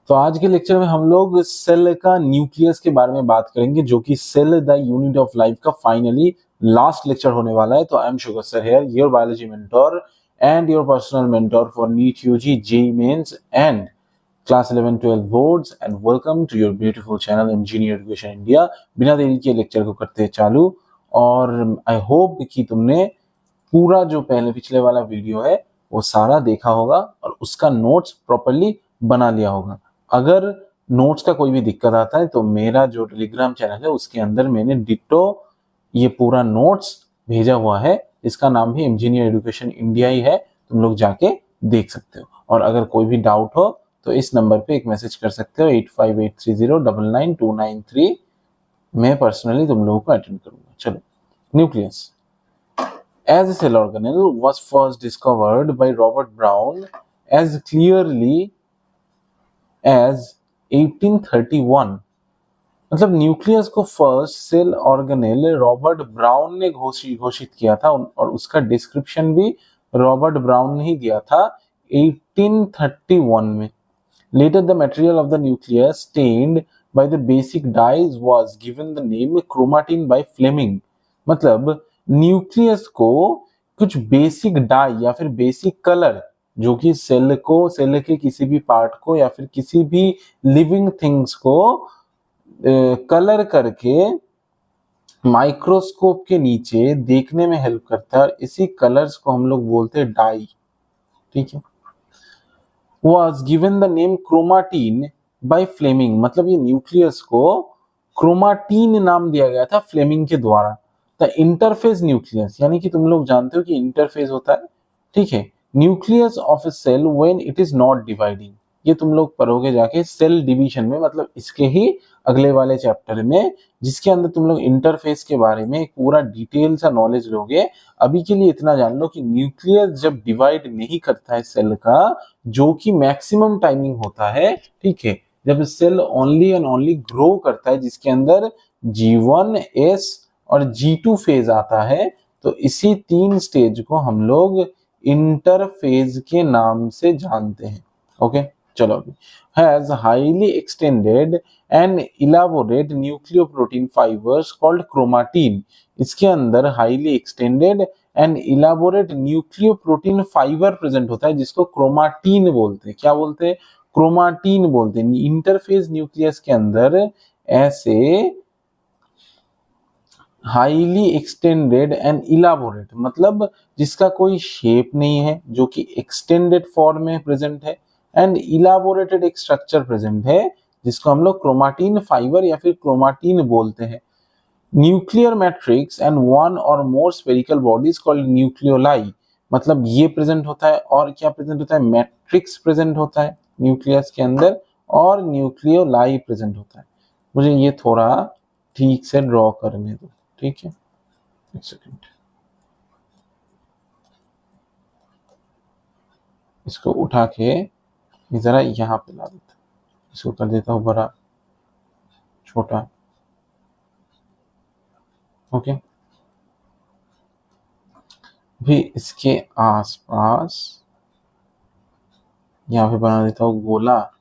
तो आज के लेक्चर में हम लोग सेल का न्यूक्लियस के बारे में बात करेंगे, जो कि cell the unit of life का फाइनली लास्ट लेक्चर होने वाला है। तो I am sugar sir here, your biology mentor and your personal mentor for NEET UG JEE mains and class 11-12 boards, and welcome to your beautiful channel engineer education India. बिना देरी के lecture को करते हैं चालू। और आई होप कि तुमने पूरा जो पिछले वाला वीडियो है वो सारा देखा होगा और उसका नोट्स प्रॉपर्ली बना लिया होगा। अगर नोट्स का कोई भी दिक्कत आता है तो मेरा जो टेलीग्राम चैनल है उसके अंदर मैंने डिट्टो ये पूरा नोट्स भेजा हुआ है, इसका नाम भी इंजीनियर एजुकेशन इंडिया ही है, तुम लोग जाके देख सकते हो। और अगर कोई भी डाउट हो तो इस नंबर पे एक मैसेज कर सकते हो 8583099293। मैं पर्सनली तुम लोगों को अटेंड करूंगा। चलो, nucleus as a cell organelle was first discovered by Robert Brown as clearly as 1831। मतलब न्यूक्लियस को first cell organelle Robert Brown ने घोषित किया था और उसका डिस्क्रिप्शन भी रॉबर्ट ब्राउन ने ही दिया था 1831 में। Later the material of the nucleus stained by the basic dyes was given the name chromatin by Fleming। मतलब न्यूक्लियस को कुछ बेसिक डाई या फिर बेसिक कलर जो कि सेल के किसी भी पार्ट को या फिर किसी भी लिविंग थिंग्स को कलर करके माइक्रोस्कोप के नीचे देखने में हेल्प करता है। इसी कलर्स को हम लोग बोलते हैं डाई, ठीक है। Was given the name chromatin by Fleming। मतलब ये न्यूक्लियस को क्रोमाटीन नाम दिया गया था फ्लेमिंग के द्वारा। द इंटरफेस न्यूक्लियस, यानी कि तुम लोग जानते हो कि इंटरफेस होता है, ठीक है, nucleus of a cell when it is not dividing. ये तुम लोग पढ़ोगे जाके सेल डिवीजन में, मतलब इसके ही अगले वाले चैप्टर में, जिसके अंदर तुम लोग इंटरफेस के बारे में एक पूरा डिटेल सा नॉलेज लोगे। अभी के लिए इतना जान लो कि न्यूक्लियस जब डिवाइड नहीं करता है सेल का, जो कि मैक्सिमम टाइमिंग होता है, ठीक है, जब cell only and only grow करता है, जिसके अंदर G1, S और G2 फेज आता है, तो इसी 3 स्टेज को हम लोग इंटरफेज के नाम से जानते हैं। ओके, चलो अभी has highly extended and elaborate nucleoprotein fibres called chromatin. इसके अंदर highly extended and elaborate nucleoprotein fibre present होता है, जिसको क्रोमाटीन बोलते हैं। क्या बोलते हैं? क्रोमाटीन बोलते हैं। इंटरफेज न्यूक्लियस के अंदर ऐसे हाईली एक्सटेंडेड एंड इलाबोरेट, मतलब जिसका कोई शेप नहीं है, जो कि एक्सटेंडेड फॉर्म में प्रेजेंट है, एंड इलाबोरेटेड एक स्ट्रक्चर प्रेजेंट है, जिसको हम लोग क्रोमाटीन फाइबर या फिर क्रोमाटीन बोलते हैं। न्यूक्लियर मैट्रिक्स एंड वन और मोर स्फेरिकल बॉडीज कॉल्ड न्यूक्लियोलाई। मतलब ये प्रेजेंट होता है, और क्या प्रेजेंट होता है? मैट्रिक्स प्रेजेंट होता है न्यूक्लियस के अंदर, और न्यूक्लियोलाई प्रेजेंट होता है। मुझे ये थोड़ा ठीक से ड्रॉ करने दो, ठीक है, एक सेकंड। इसको उठा के जरा यहाँ पे ला देता हूँ, इसको कर देता हूँ बड़ा छोटा। ओके, भी इसके आसपास यहाँ पे बना देता हूँ गोला,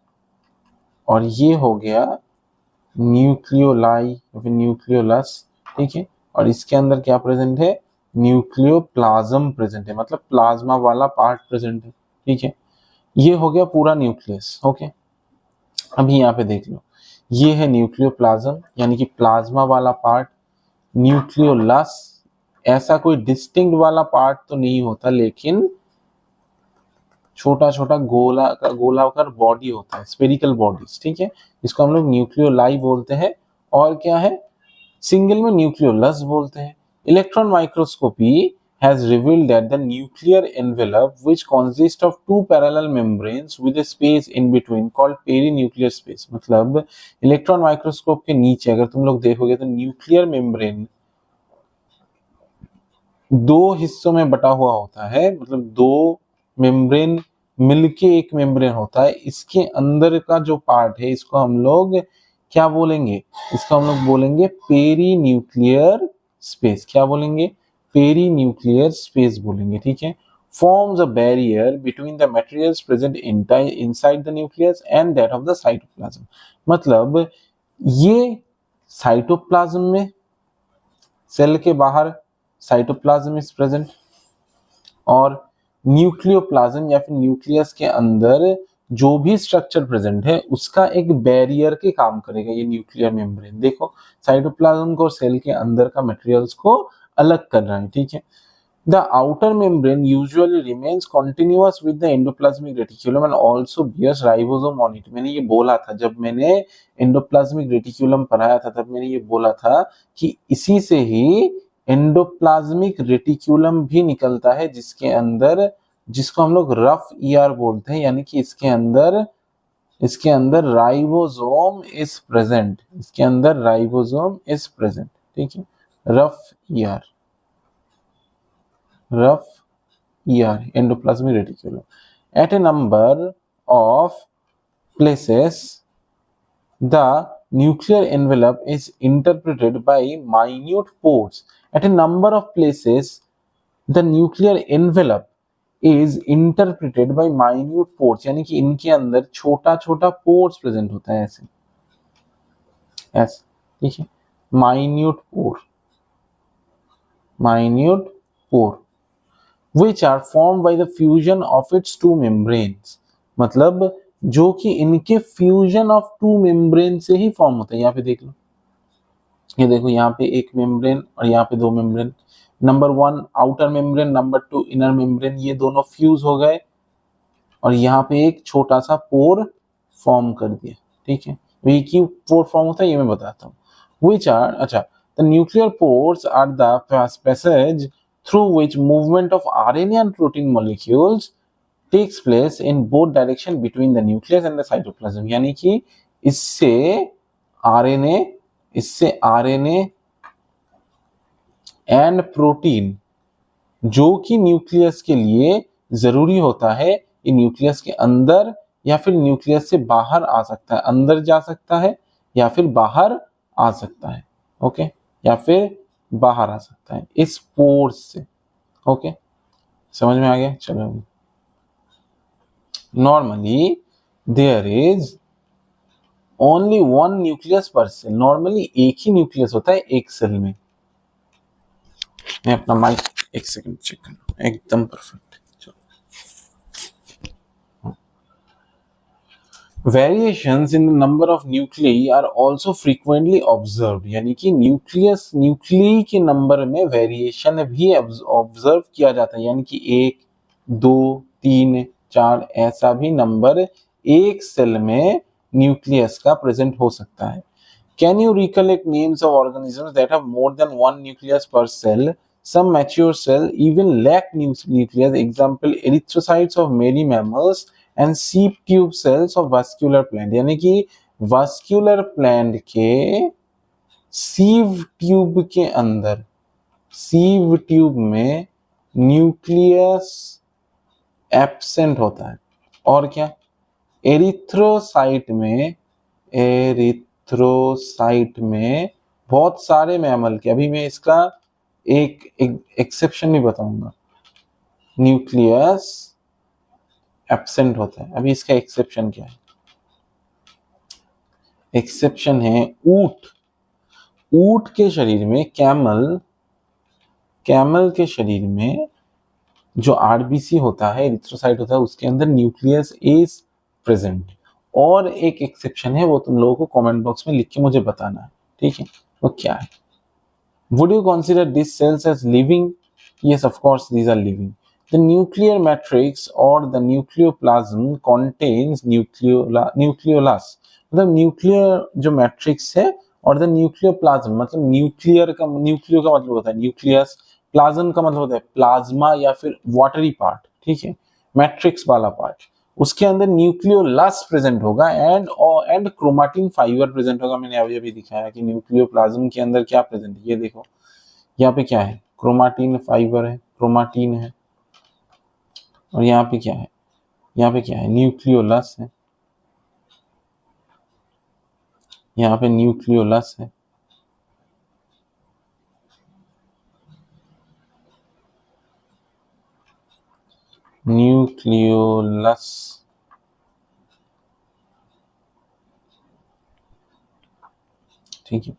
और ये हो गया न्यूक्लियोलाई या फिर न्यूक्लियोलस, ठीक है। और इसके अंदर क्या प्रेजेंट है? न्यूक्लियोप्लाज्म प्रेजेंट है, मतलब प्लाज्मा वाला पार्ट प्रेजेंट है, ठीक है। ये हो गया पूरा न्यूक्लियस। ओके, अभी यहाँ पे देख लो, ये है न्यूक्लियोप्लाज्म यानी कि प्लाज्मा वाला पार्ट। न्यूक्लियोलस ऐसा कोई डिस्टिंक्ट वाला पार्ट तो नहीं होता, लेकिन छोटा छोटा गोलाकार बॉडी होता है, स्फेरिकल बॉडीज, ठीक है, इसको हम लोग न्यूक्लियोलाई बोलते हैं। और क्या है? सिंगल में न्यूक्लियोलस बोलते हैं। Electron microscopy has revealed that the nuclear envelope, which consists of two parallel membranes with a space in between called perinuclear space। मतलब इलेक्ट्रॉन माइक्रोस्कोप के नीचे अगर तुम लोग देखोगे तो न्यूक्लियर मेम्ब्रेन 2 हिस्सों में बटा हुआ होता है, मतलब 2 मेम्ब्रेन मिलके एक मेम्ब्रेन होता है। इसके अंदर का जो पार्ट है, इसको हम लोग क्या बोलेंगे? इसको हम लोग बोलेंगे पेरीन्यूक्लियर स्पेस। क्या बोलेंगे? पेरीन्यूक्लियर स्पेस बोलेंगे, ठीक है। forms a barrier between the materials present inside the nucleus and that of the cytoplasm. मतलब ये साइटोप्लाज्म में, सेल के बाहर साइटोप्लाज्म इज प्रेजेंट, और न्यूक्लियोप्लाज्म या फिर न्यूक्लियस के अंदर जो भी स्ट्रक्चर प्रेजेंट है उसका एक बैरियर के काम करेगा ये न्यूक्लियर मेम्ब्रेन। देखो साइटोप्लाज्म को और सेल के अंदर का मटेरियल्स को अलग कर रहा है, ठीक है। The outer membrane usually remains continuous with the endoplasmic reticulum and also bears ribosome on it। मैंने ये बोला था जब मैंने एंडोप्लाज्मिक रेटिकुलम पढ़ाया था, तब मैंने ये बोला था कि इसी से ही एंडोप्लाज्मिक रेटिकुलम भी निकलता है, जिसके अंदर, जिसको हम लोग रफ ईआर बोलते हैं, यानी कि इसके अंदर राइबोसोम इज प्रेजेंट, इसके अंदर राइबोसोम इज प्रेजेंट, ठीक है। Rough ER, rough ER, endoplasmic reticulum. At a number of places, the nuclear envelope is interpreted by minute pores. At a number of places, the nuclear envelope is interpreted by minute pores, यानी कि इनके अंदर छोटा छोटा pores present होता है, ऐसे ऐसे, ठीक है। minute pore which are formed by the fusion of its two membranes। मतलब जो कि इनके फ्यूजन ऑफ टू मेम्ब्रेन से ही फॉर्म होता है। यहाँ पे देख लो, ये देखो यहाँ पे एक मेम्ब्रेन और यहाँ पे दो membrane, number 1 outer membrane, number 2 inner membrane, ये दोनों फ्यूज हो गए और यहाँ पे एक छोटा सा पोर फॉर्म कर दिया, ठीक है। ये क्यों पोर फॉर्म होता है ये मैं बताता हूँ। which are, अच्छा, the nuclear pores are the passage through which movement of RNA and protein molecules takes place in both direction between the nucleus and the cytoplasm। यानी कि इससे RNA एंड प्रोटीन जो कि न्यूक्लियस के लिए जरूरी होता है, ये न्यूक्लियस के अंदर या फिर न्यूक्लियस से बाहर आ सकता है, अंदर जा सकता है या फिर बाहर आ सकता है, ओके, या फिर बाहर आ सकता है इस पोर्स से, ओके, समझ में आ गया। चलो, normally there is only one nucleus per cell. Normally एक ही न्यूक्लियस होता है एक सेल में। मैं अपना माइक एक सेकंड चेक कर लूं, एकदम perfect. Variations in the number of nuclei are also frequently observed। यानी कि न्यूक्लियई के नंबर में वेरिएशन भी ऑब्जर्व किया जाता है, यानी कि 1, 2, 3, 4 ऐसा भी नंबर एक सेल में न्यूक्लियस का प्रेजेंट हो सकता है। Can you recollect names of organisms that have more than one nucleus per cell? Some mature cells even lack nucleus. Example, erythrocytes of many mammals and seep tube cells of vascular plant। यानी कि vascular plant के sieve tube के अंदर, sieve tube में nucleus absent होता है। और क्या, एरिथ्रोसाइट में बहुत सारे मैमल के, अभी मैं इसका एक एक्सेप्शन भी बताऊंगा, न्यूक्लियस एब्सेंट होता है। अभी इसका एक्सेप्शन क्या है? एक्सेप्शन है ऊंट के शरीर में, कैमल के शरीर में जो आरबीसी होता है, एरिथ्रोसाइट होता है, उसके अंदर न्यूक्लियस इज प्रेजेंट। और एक एक्सेप्शन है, वो तुम लोगों को कमेंट बॉक्स में लिख के मुझे बताना है, ठीक है, वो क्या है? Would you consider these cells as living? Yes, of course, these are living. The nuclear matrix or the nucleoplasm contains nucleolus। मतलब न्यूक्लियर जो मैट्रिक्स है और द न्यूक्लियोप्लाज्म, मतलब न्यूक्लियो का मतलब होता है न्यूक्लियस, प्लाज्म का मतलब होता है प्लाज्मा या फिर वाटरी पार्ट, ठीक है, मैट्रिक्स वाला पार्ट, उसके अंदर न्यूक्लियोलस प्रेजेंट होगा एंड क्रोमाटिन फाइबर प्रेजेंट होगा। मैंने अभी दिखाया कि न्यूक्लियोप्लाज्म के अंदर क्या प्रेजेंट है, ये देखो यहाँ पे क्या है, क्रोमाटिन फाइबर है, क्रोमाटिन है, और यहाँ पे क्या है, न्यूक्लियोलस है, यहाँ पे न्यूक्लियोलस है। न्यूक्लियोलस, ठीक है,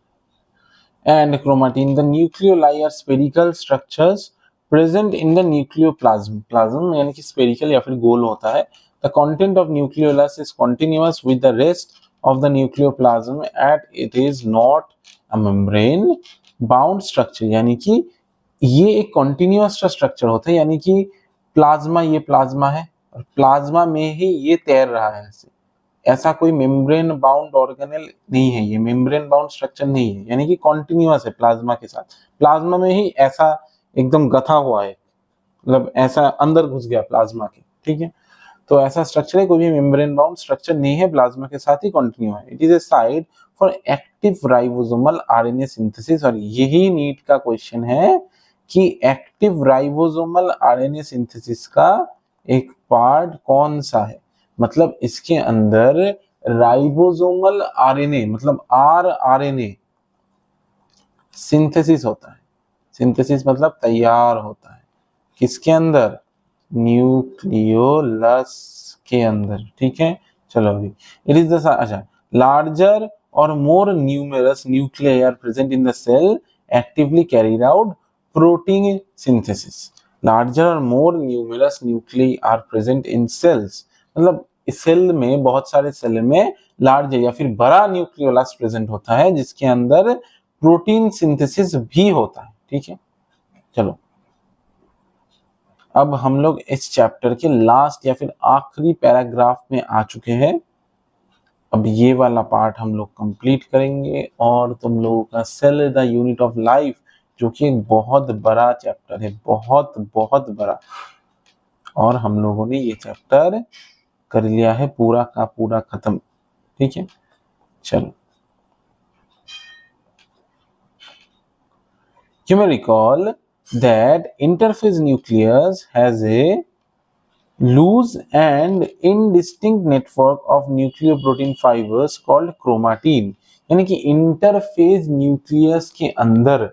and chromatin. The nucleoli are spherical structures present in the nucleoplasm. Plasm यानी कि spherical या फिर गोल होता है. The content of nucleolus is continuous with the rest of the nucleoplasm and it is not a membrane bound structure. यानी कि ये एक continuous structure होता है, यानी कि प्लाज्मा, ये प्लाज्मा है और प्लाज्मा में ही ये तैर रहा है ऐसे. ऐसा कोई मेम्ब्रेन बाउंड ऑर्गेनेल नहीं है, ये मेम्ब्रेन बाउंड स्ट्रक्चर नहीं है, यानी कि कॉन्टिन्यूअस है प्लाज्मा के साथ. प्लाज्मा में ही ऐसा एकदम गथा हुआ है, मतलब ऐसा अंदर घुस गया प्लाज्मा के, ठीक है. तो ऐसा स्ट्रक्चर है, कोई भी मेम्ब्रेन बाउंड स्ट्रक्चर नहीं है, प्लाज्मा के साथ ही कंटिन्यू है. It is a site for active ribosomal RNA synthesis. और यही नीट का क्वेश्चन है कि एक्टिव राइबोसोमल आरएनए सिंथेसिस का एक पार्ट कौन सा है. मतलब इसके अंदर राइबोसोमल आरएनए मतलब आरआरएनए सिंथेसिस होता है. सिंथेसिस मतलब तैयार होता है किसके अंदर, न्यूक्लियोलस के अंदर, ठीक है. चलो अभी इट इज द अच्छा लार्जर और more numerous nuclei are present in the cell actively carried out protein synthesis. Larger और more numerous nuclei are present in cells, मतलब इस सेल में, बहुत सारे सेल में लार्ज या फिर बड़ा न्यूक्लियोलस प्रेजेंट होता है जिसके अंदर प्रोटीन सिंथेसिस भी होता है, ठीक है. चलो अब हम लोग इस चैप्टर के लास्ट या फिर आखिरी पैराग्राफ में आ चुके हैं. अब ये वाला पार्ट हम लोग कंप्लीट करेंगे और तुम लोगों का cell the unit of life, जो कि एक बहुत बड़ा चैप्टर है, बहुत बहुत बड़ा, और हम लोगों ने ये चैप्टर कर लिया है पूरा का पूरा खत्म, ठीक है. चलो you may recall that interphase nucleus has a loose and indistinct network of nucleoprotein fibers called chromatin. यानी कि इंटरफेज न्यूक्लियस के अंदर,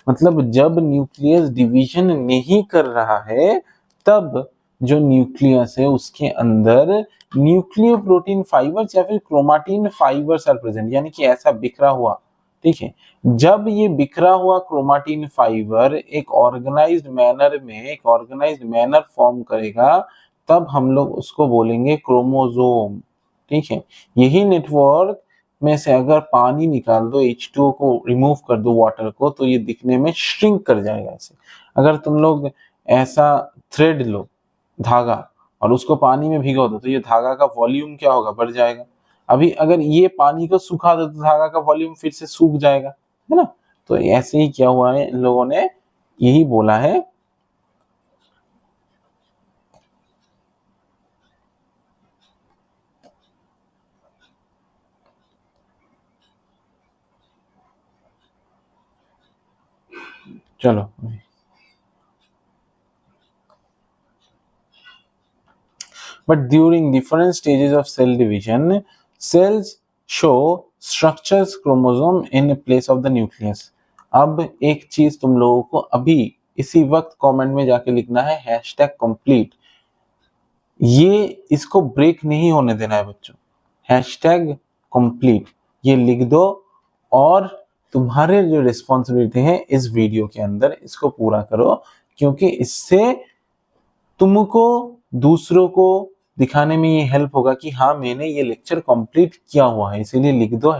मतलब जब न्यूक्लियस डिवीजन नहीं कर रहा है तब जो न्यूक्लियस है उसके अंदर न्यूक्लियोप्रोटीन फाइबर्स या फिर क्रोमाटिन फाइबर्स आर प्रेजेंट, यानी कि ऐसा बिखरा हुआ, ठीक है. जब ये बिखरा हुआ क्रोमाटिन फाइबर एक ऑर्गेनाइज्ड मैनर फॉर्म करेगा तब हम लोग उसको बोलेंगे क्रोमोसोम, ठीक है. यही नेटवर्क में से अगर पानी निकाल दो, H2O को रिमूव कर दो, वाटर को, तो ये दिखने में श्रिंक कर जाएगा ऐसे. अगर तुम लोग ऐसा थ्रेड लो, धागा, और उसको पानी में भिगो दो तो ये धागा का वॉल्यूम क्या होगा, बढ़ जाएगा. अभी अगर ये पानी को सुखा दो तो धागा का वॉल्यूम फिर से सूख जाएगा, है ना. तो ऐसे ही क्या हुआ है, इन लोगों ने यही बोला है. चलो but during different stages of cell division cells show structures chromosome in place of the nucleus. अब एक चीज तुम लोगों को अभी इसी वक्त कमेंट में जाके लिखना है, #complete. ये इसको ब्रेक नहीं होने देना है बच्चों, #complete ये लिख दो और तुम्हारे जो रिस्पॉन्सिबिलिटी है इस वीडियो के अंदर इसको पूरा करो, क्योंकि इससे तुमको दूसरों को दिखाने में ये हेल्प होगा कि हाँ मैंने ये लेक्चर कंप्लीट किया हुआ है. इसीलिए लिख दो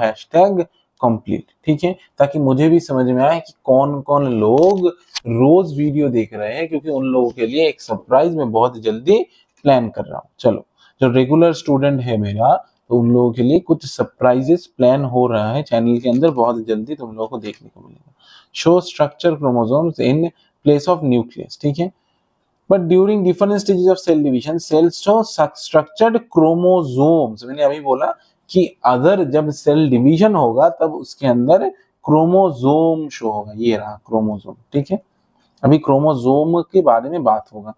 #complete, ठीक है, ताकि मुझे भी समझ में आए कि कौन कौन लोग रोज वीडियो देख रहे हैं, क्योंकि उन लोगों के लिए एक सरप्राइज मैं बहुत जल्दी प्लान कर रहा हूँ. चलो जो रेगुलर स्टूडेंट है मेरा, तो उन लोगों के लिए कुछ सरप्राइजेस प्लान हो रहा है चैनल के अंदर, बहुत जल्दी तुम लोगों को देखने को मिलेगा. Show structure chromosomes in place of nucleus, ठीक है. But during different stages of cell division, cells show structured chromosomes. मैंने अभी बोला कि अगर जब सेल डिवीजन होगा तब उसके अंदर क्रोमोसोम शो होगा. ये रहा क्रोमोसोम, ठीक है. अभी क्रोमोसोम के बारे में बात होगा.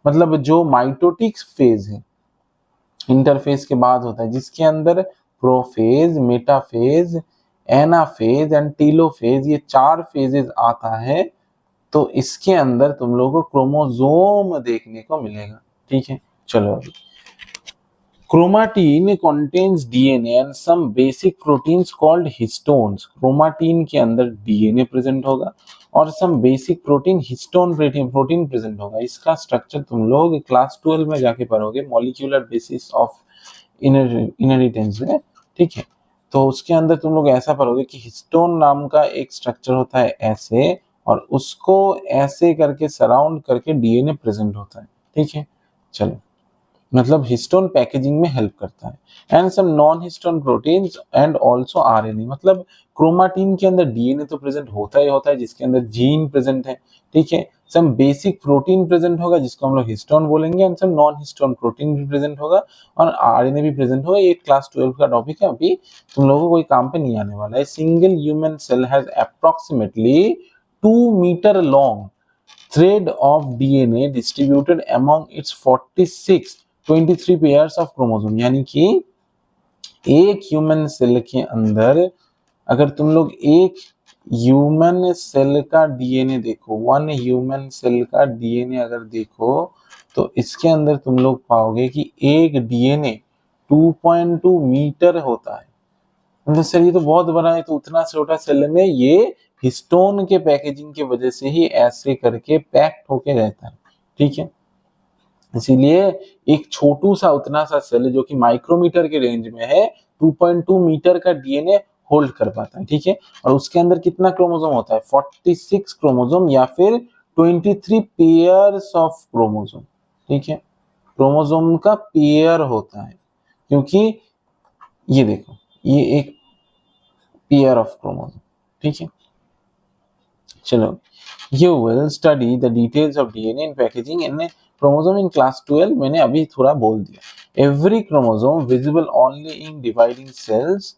मतलब जो माइटोटिक फेज है, इंटरफेज के बाद होता है, जिसके अंदर prophase, metaphase, anaphase and telophase, ये 4 फेजेस आता है. तो इसके अंदर तुम लोगों को क्रोमोसोम देखने को मिलेगा, ठीक है. चलो अभी chromatin contains DNA and some basic proteins called histones. Chromatin के अंदर डीएनए प्रेजेंट होगा और some basic protein histone protein present होगा। इसका स्ट्रक्चर तुम लोग क्लास 12 में जाके पढ़ोगे, मॉलिक्यूलर बेसिस ऑफ इनहेरिटेंस में, ठीक है। तो उसके अंदर तुम लोग ऐसा पढ़ोगे कि हिस्टोन नाम का एक स्ट्रक्चर होता है ऐसे, और उसको ऐसे करके सराउंड करके डीएनए प्रेजेंट होता है, ठीक है। चलो, मतलब हिस्टोन पैकेजिंग में हेल्प करता है। And some non histone proteins and also RNA, मतलब क्रोमाटीन के अंदर डीएनए तो प्रेजेंट होता ही होता है जिसके अंदर जीन प्रेजेंट है, ठीक है। सम बेसिक प्रोटीन प्रेजेंट होगा जिसको हम लोग हिस्टोन बोलेंगे, and some non histone protein भी प्रेजेंट होगा और आरएनए भी प्रेजेंट होगा। ये क्लास 12 का टॉपिक है, अभी तुम लोगों को कोई काम पे नहीं आने वाला है। Single human cell has approximately 2 metre long thread of DNA distributed among its 23 pairs of chromosome, यानी कि एक ह्यूमन सेल के अंदर अगर तुम लोग एक ह्यूमन सेल का डीएनए देखो, वन ह्यूमन सेल का डीएनए अगर देखो, तो इसके अंदर तुम लोग पाओगे कि एक डीएनए 2.2 मीटर होता है। मतलब सर ये तो बहुत बड़ा है, तो उतना छोटा सेल में ये हिस्टोन के पैकेजिंग की वजह से ही ऐसे करके पैक्ड होके रहता है, ठीक है। इसीलिए एक छोटू सा उतना सा सेल जो कि माइक्रोमीटर के रेंज में है 2.2 मीटर का डीएनए होल्ड कर पाता है, ठीक है। और उसके अंदर कितना क्रोमोसोम होता है? 46 क्रोमोसोम या फिर 23 पेयर्स ऑफ क्रोमोसोम, ठीक है। क्रोमोसोम का पेयर होता है, क्योंकि ये देखो ये एक पेयर ऑफ क्रोमोसोम, ठीक है। चलो, you will study the details of DNA in packaging in a chromosome in class 12, मैंने अभी थोड़ा बोल दिया। Every chromosome visible only in dividing cells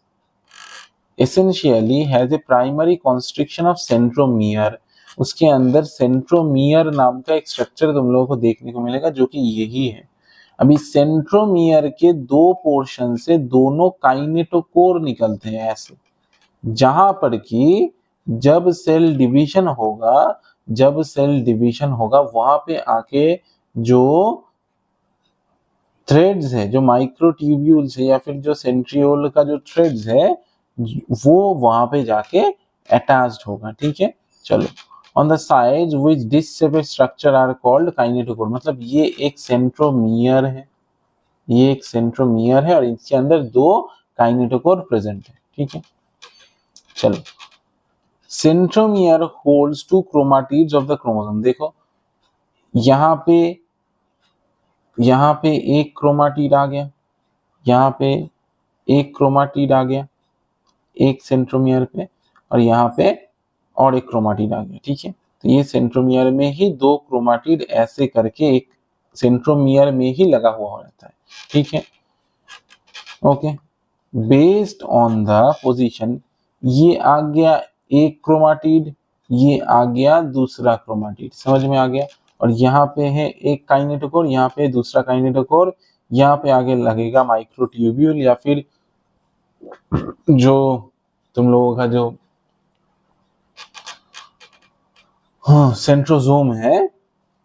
essentially has a primary constriction of centromere। उसके अंदर सेंट्रोमियर नाम का एक स्ट्रक्चर तुम लोगों को देखने को मिलेगा जो कि यही है। अभी सेंट्रोमियर के दो पोर्शन से दोनों काइनेटोकोर निकलते हैं ऐसे, जहां पर कि जब सेल डिवीजन होगा वहां पे आके जो थ्रेड्स है, जो माइक्रोट्यूब्यूल्स है या फिर जो सेंट्रियोल का जो थ्रेड्स है वो वहां पे जाके अटैच्ड होगा, ठीक है। चलो, on the sides which this separate structure are called kinetochore, मतलब ये एक सेंट्रोमियर है, और इसके अंदर दो काइनेटोकोर प्रेजेंट है, ठीक है। चलो, centromere holds two chromatids of the chromosome. देखो यहाँ पे एक क्रोमाटिड आ गया, यहाँ पे एक क्रोमाटिड आ गया एक सेंट्रोमियर पे, और यहाँ पे और एक क्रोमाटिड आ गया, ठीक है। तो ये सेंट्रोमियर में ही दो क्रोमाटिड ऐसे करके एक सेंट्रोमियर में ही लगा हुआ रहता है, ठीक है। Okay, based on the position, ये आ गया एक क्रोमाटिड, ये आ गया दूसरा क्रोमाटिड, समझ में आ गया। और यहाँ पे है एक काइनेटोकोर, यहाँ पे दूसरा काइनेटोकोर, यहाँ पे आगे लगेगा माइक्रोट्यूब्यूल या फिर जो तुम लोगों का जो सेंट्रोजोम है,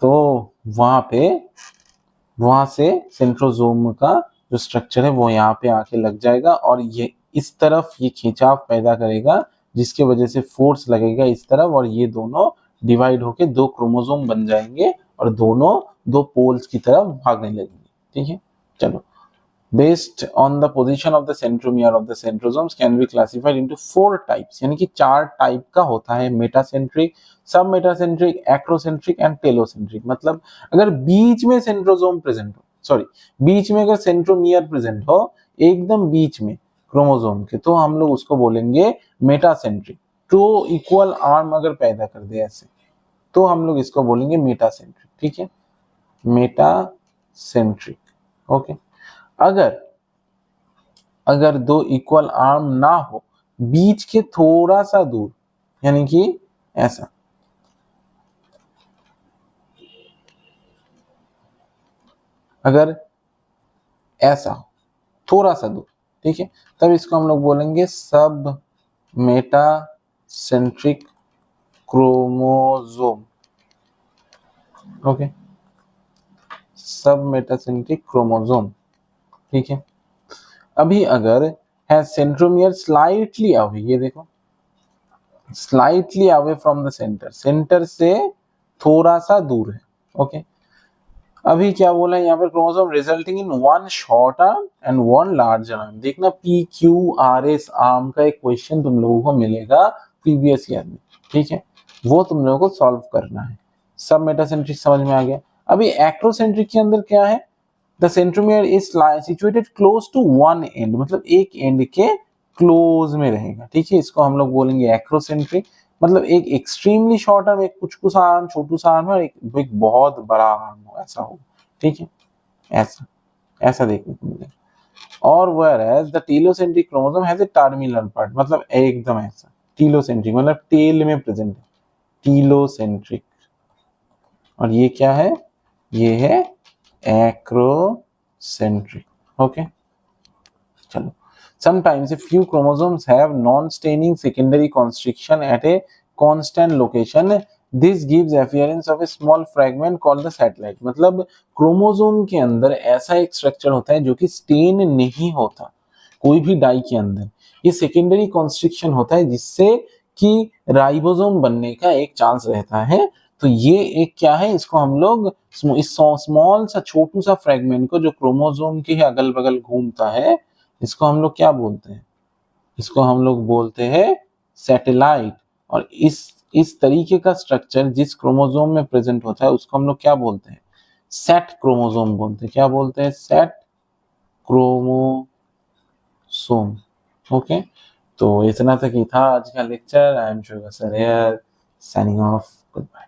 तो वहां से सेंट्रोजोम का जो स्ट्रक्चर है वो यहाँ पे आके लग जाएगा, और ये इस तरफ ये खिंचाव पैदा करेगा जिसके वजह से फोर्स लगेगा इस तरफ, और ये दोनों डिवाइड होके दो क्रोमोसोम बन जाएंगे और दोनों दो पोल्स की तरफ भागने लगेंगे, ठीक है। चलो, based on the position of the centromere of the centrosomes can be classified into 4 types, यानी कि 4 टाइप का होता है, मेटासेंट्रिक, सब मेटासेंट्रिक, एक्रोसेंट्रिक एंड टेलोसेंट्रिक। मतलब अगर बीच में सेंट्रोसोम प्रेजेंट हो, सॉरी बीच में अगर सेंट्रोमियर प्रेजेंट हो एकदम बीच में क्रोमोसोम के, तो हम लोग उसको बोलेंगे मेटासेंट्रिक। तो इक्वल आर्म अगर पैदा कर दे ऐसे, तो हम लोग इसको बोलेंगे मेटासेंट्रिक, ठीक है, मेटासेंट्रिक। ओके, अगर दो इक्वल आर्म ना हो, बीच के थोड़ा सा दूर, यानी कि ऐसा, अगर ऐसा हो थोड़ा सा दूर, ठीक है, तब इसको हम लोग बोलेंगे सब मेटासेंट्रिक क्रोमोसोम। ओके, सब मेटासेंट्रिक क्रोमोसोम, ठीक है। अभी अगर है सेंट्रोमियर स्लाइटली अवे, ये देखो slightly away from the centre, centre से थोड़ा सा दूर है, ओके। अभी क्या बोला है यहाँ पर, chromosome resulting in one short arm and one larger arm. देखना PQRS आर्म का एक क्वेश्चन तुम लोगों को मिलेगा प्रीवियस ईयर में, ठीक है, वो तुम लोगों को सॉल्व करना है। सब मेटासेंट्रिक समझ में आ गया। अभी एक्रोसेंट्रिक के अंदर क्या है, the centromere is situated close to one end, मतलब एक एंड के क्लोज में रहेगा, ठीक है, इसको हम लोग बोलेंगे एक्रोसेंट्रिक। मतलब एक एक्सट्रीमली शॉर्ट आर्म, एक कुछ कुछ आर्म, छोटू सा आर्म है, एक बहुत बड़ा आर्म हो, ऐसा हो, ठीक है, ऐसा ऐसा देखने को मिलेगा। और whereas the telocentric chromosome has a terminal part, मतलब एकदम ऐसा टीलोसेंट्रिक, मतलब टेल में प्रेजेंट है, टीलोसेंट्रिक। और ये क्या है, ये है एक्रोसेंट्रिक, ओके। चलो, sometimes a few chromosomes have non-staining secondary constriction at a constant location, this gives appearance of a small fragment called the satellite। मतलब क्रोमोसोम के अंदर ऐसा एक स्ट्रक्चर होता है जो कि स्टेन नहीं होता कोई भी डाई के अंदर, ये सेकेंडरी कॉन्स्ट्रिक्शन होता है जिससे कि राइबोसोम बनने का एक चांस रहता है। तो ये एक क्या है, इसको हम लोग इस स्मॉल सा छोटू सा फ्रेगमेंट को जो क्रोमोसोम के अगल बगल घूमता है, इसको हम लोग क्या बोलते हैं, इसको हम लोग बोलते हैं सैटेलाइट। और इस तरीके का स्ट्रक्चर जिस क्रोमोसोम में प्रेजेंट होता है उसको हम लोग क्या बोलते हैं, सेट क्रोमोसोम बोलते हैं। क्या बोलते हैं, सेट क्रोमोसोम, ओके। तो इतना तक ही था आज का लेक्चर। I am sugar sir, signing off, good bye.